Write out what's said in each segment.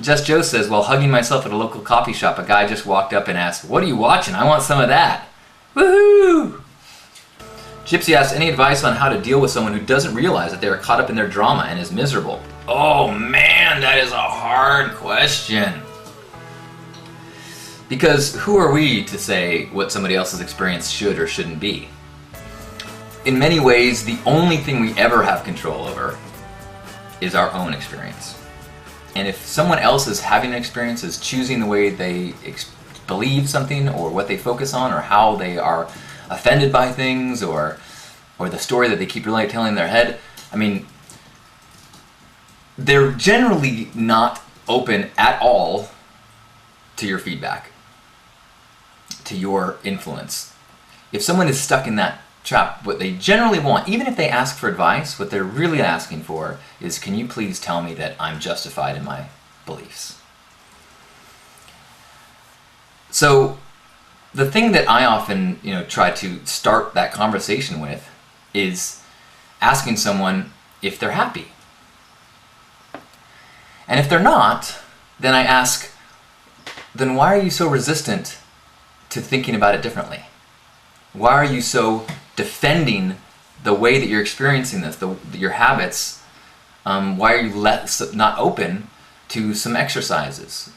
Just Joe says, while hugging myself at a local coffee shop, a guy just walked up and asked, "What are you watching? I want some of that." Woohoo! Gypsy asks, any advice on how to deal with someone who doesn't realize that they are caught up in their drama and is miserable? Oh man, that is a hard question. Because who are we to say what somebody else's experience should or shouldn't be? In many ways, the only thing we ever have control over is our own experience. And if someone else is having an experience, is choosing the way they believe something, or what they focus on, or how they are offended by things, or the story that they keep really telling in their head, I mean, they're generally not open at all to your feedback, to your influence. If someone is stuck in that trap, what they generally want, even if they ask for advice, what they're really asking for is, can you please tell me that I'm justified in my beliefs? So the thing that I often, try to start that conversation with is asking someone if they're happy. And if they're not, then I ask, then why are you so resistant to thinking about it differently? Why are you so defending the way that you're experiencing this, your habits? Why are you not open to some exercises?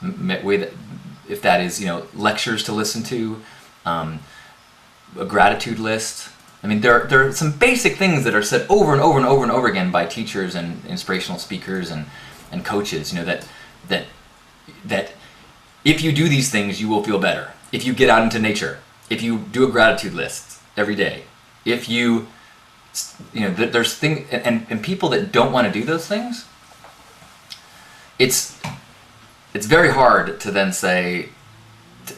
If that is, lectures to listen to, a gratitude list. I mean, there are some basic things that are said over and over and over and over again by teachers and inspirational speakers and coaches, that if you do these things, you will feel better. If you get out into nature, if you do a gratitude list every day, if you, there's things, and people that don't want to do those things, it's very hard to then say,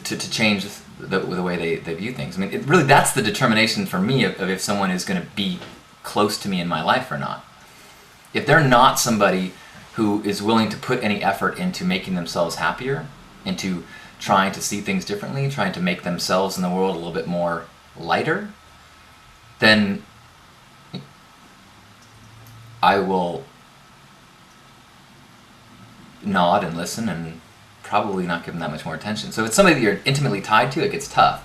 to change the way they view things. I mean, really, that's the determination for me of if someone is going to be close to me in my life or not. If they're not somebody who is willing to put any effort into making themselves happier, into trying to see things differently, trying to make themselves in the world a little bit more lighter, then I will nod and listen and probably not give them that much more attention. So if it's somebody that you're intimately tied to, it gets tough.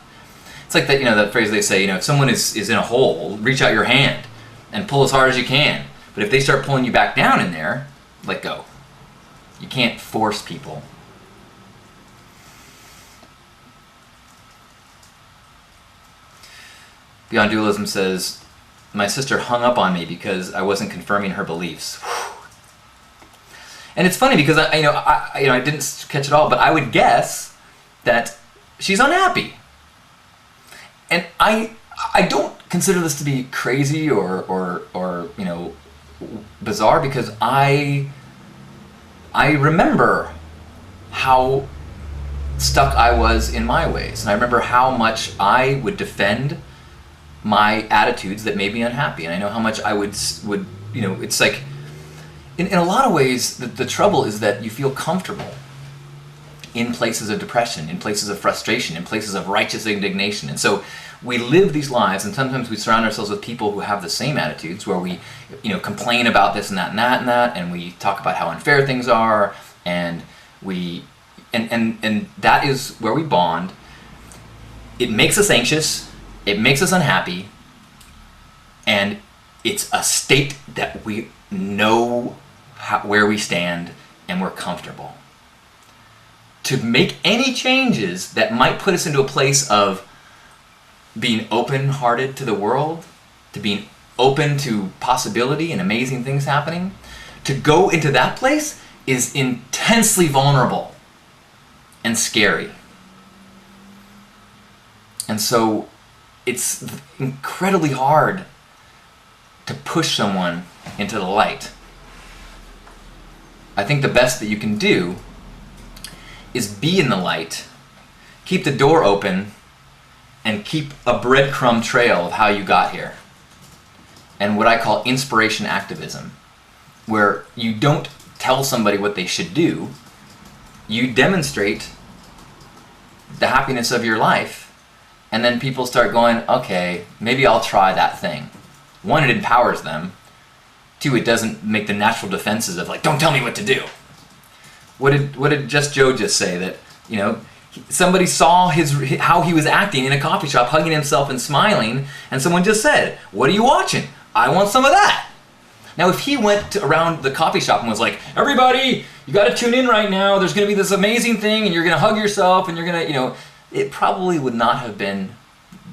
It's like that, that phrase they say, if someone is in a hole, reach out your hand and pull as hard as you can. But if they start pulling you back down in there, let go. You can't force people. Beyond Dualism says, my sister hung up on me because I wasn't confirming her beliefs. Whew. And it's funny because I didn't catch it all, but I would guess that she's unhappy. And I don't consider this to be crazy or bizarre, because I remember how stuck I was in my ways, and I remember how much I would defend my attitudes that made me unhappy, and I know how much I would it's like, in a lot of ways, the trouble is that you feel comfortable in places of depression, in places of frustration, in places of righteous indignation. And so we live these lives, and sometimes we surround ourselves with people who have the same attitudes, where we complain about this and that and that and that, and we talk about how unfair things are, and and that is where we bond. It makes us anxious, it makes us unhappy, and it's a state that we know where we stand, and we're comfortable. To make any changes that might put us into a place of being open-hearted to the world, to being open to possibility and amazing things happening, to go into that place is intensely vulnerable and scary. And so it's incredibly hard to push someone into the light. I think the best that you can do is be in the light, keep the door open, and keep a breadcrumb trail of how you got here. And what I call inspiration activism, where you don't tell somebody what they should do, you demonstrate the happiness of your life, and then people start going, okay, maybe I'll try that thing. One, it empowers them. Two, it doesn't make the natural defenses of like, don't tell me what to do. What did Just Joe just say? That, you know, somebody saw how he was acting in a coffee shop, hugging himself and smiling, and someone just said, "What are you watching? I want some of that." Now, if he went around the coffee shop and was like, "Everybody, you got to tune in right now. There's going to be this amazing thing, and you're going to hug yourself, and you're going to," you know, it probably would not have been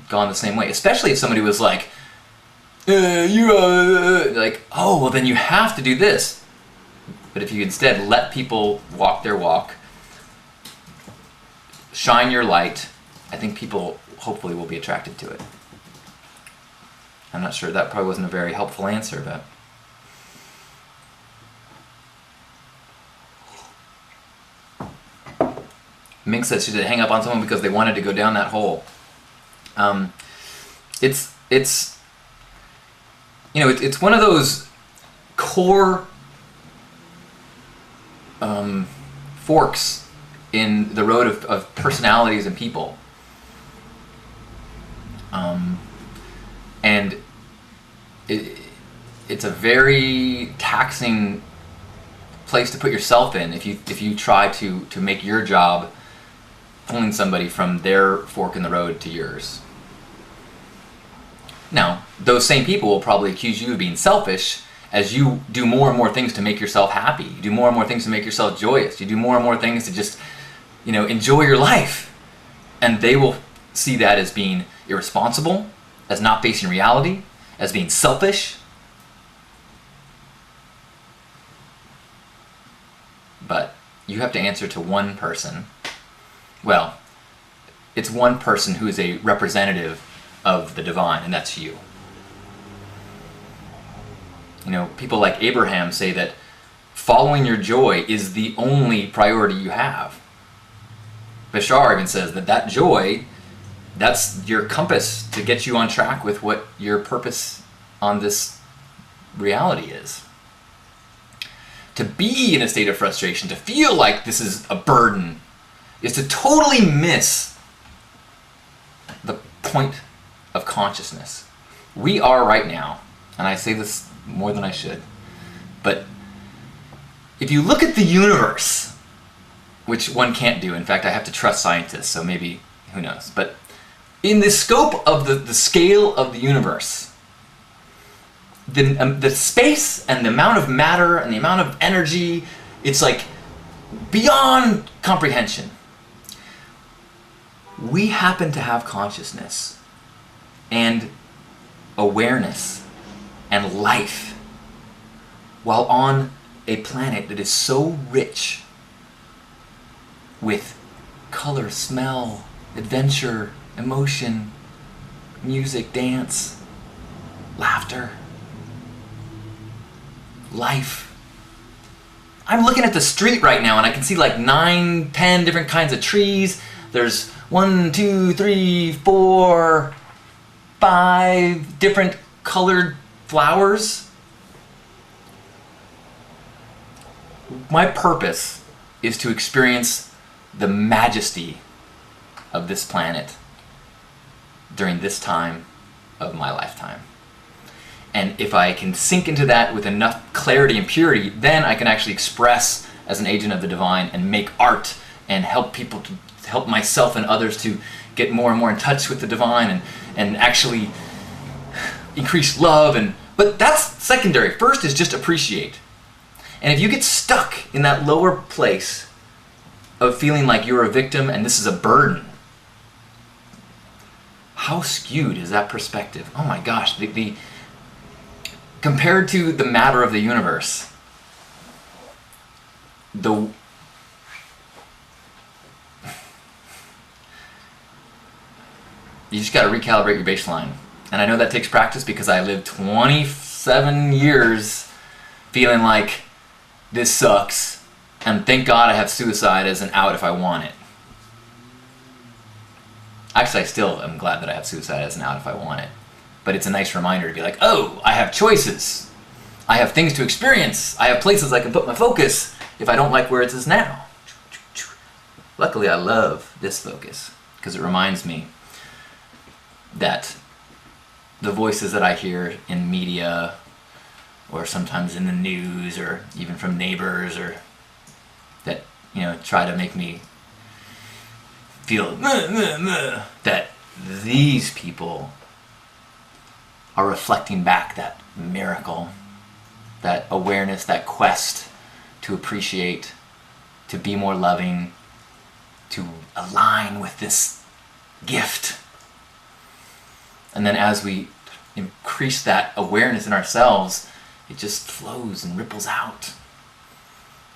gone the same way. Especially if somebody was like, like, "Oh, well, then you have to do this." But if you instead let people walk their walk, shine your light, I think people hopefully will be attracted to it. I'm not sure, that probably wasn't a very helpful answer, but Mink said she did hang up on someone because they wanted to go down that hole. It's you know, it's one of those core forks in the road of personalities and people. And it's a very taxing place to put yourself in if you try to make your job pulling somebody from their fork in the road to yours. Now, those same people will probably accuse you of being selfish as you do more and more things to make yourself happy. You do more and more things to make yourself joyous. You do more and more things to just, you know, enjoy your life. And they will see that as being irresponsible, as not facing reality, as being selfish. But you have to answer to one person. Well, it's one person who is a representative of the divine, and that's you. You know, people like Abraham say that following your joy is the only priority you have. Bashar even says that joy, that's your compass to get you on track with what your purpose on this reality is. To be in a state of frustration, to feel like this is a burden, is to totally miss the point of consciousness. We are right now, and I say this more than I should, but if you look at the universe, which one can't do, in fact I have to trust scientists, so maybe, who knows, but in the scope of the scale of the universe, the space and the amount of matter and the amount of energy, it's like beyond comprehension. We happen to have consciousness and awareness and life while on a planet that is so rich with color, smell, adventure, emotion, music, dance, laughter, life. I'm looking at the street right now and I can see like 9, 10 different kinds of trees. There's 1, 2, 3, 4, 5 different colored flowers. My purpose is to experience the majesty of this planet during this time of my lifetime. And if I can sink into that with enough clarity and purity, then I can actually express as an agent of the divine and make art and help people, to help myself and others to get more and more in touch with the divine and actually increase love. But that's secondary. First is just appreciate. And if you get stuck in that lower place of feeling like you're a victim and this is a burden, how skewed is that perspective? Oh my gosh, compared to the matter of the universe, you just got to recalibrate your baseline. And I know that takes practice because I lived 27 years feeling like this sucks, and thank God I have suicide as an out if I want it. Actually, I still am glad that I have suicide as an out if I want it. But it's a nice reminder to be like, oh, I have choices. I have things to experience. I have places I can put my focus if I don't like where it is now. Luckily, I love this focus because it reminds me that the voices that I hear in media or sometimes in the news or even from neighbors, or that try to make me feel that these people are reflecting back that miracle, that awareness, that quest to appreciate, to be more loving, to align with this gift. And then as we increase that awareness in ourselves, it just flows and ripples out.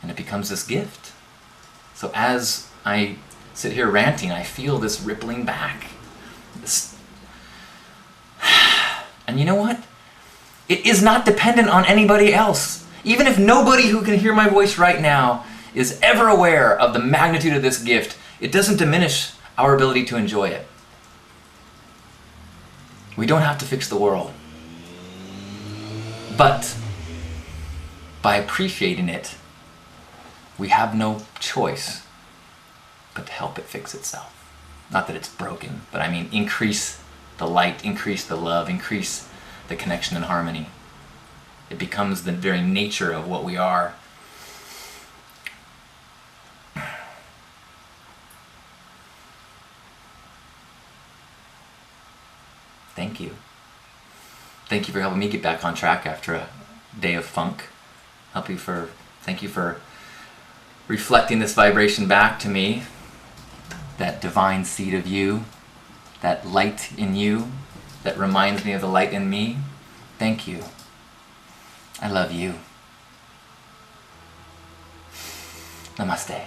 And it becomes this gift. So as I sit here ranting, I feel this rippling back. And you know what? It is not dependent on anybody else. Even if nobody who can hear my voice right now is ever aware of the magnitude of this gift, it doesn't diminish our ability to enjoy it. We don't have to fix the world. But by appreciating it, we have no choice but to help it fix itself. Not that it's broken, but I mean increase the light, increase the love, increase the connection and harmony. It becomes the very nature of what we are. Thank you. Thank you for helping me get back on track after a day of funk. Thank you for reflecting this vibration back to me. That divine seed of you, that light in you, that reminds me of the light in me. Thank you. I love you. Namaste.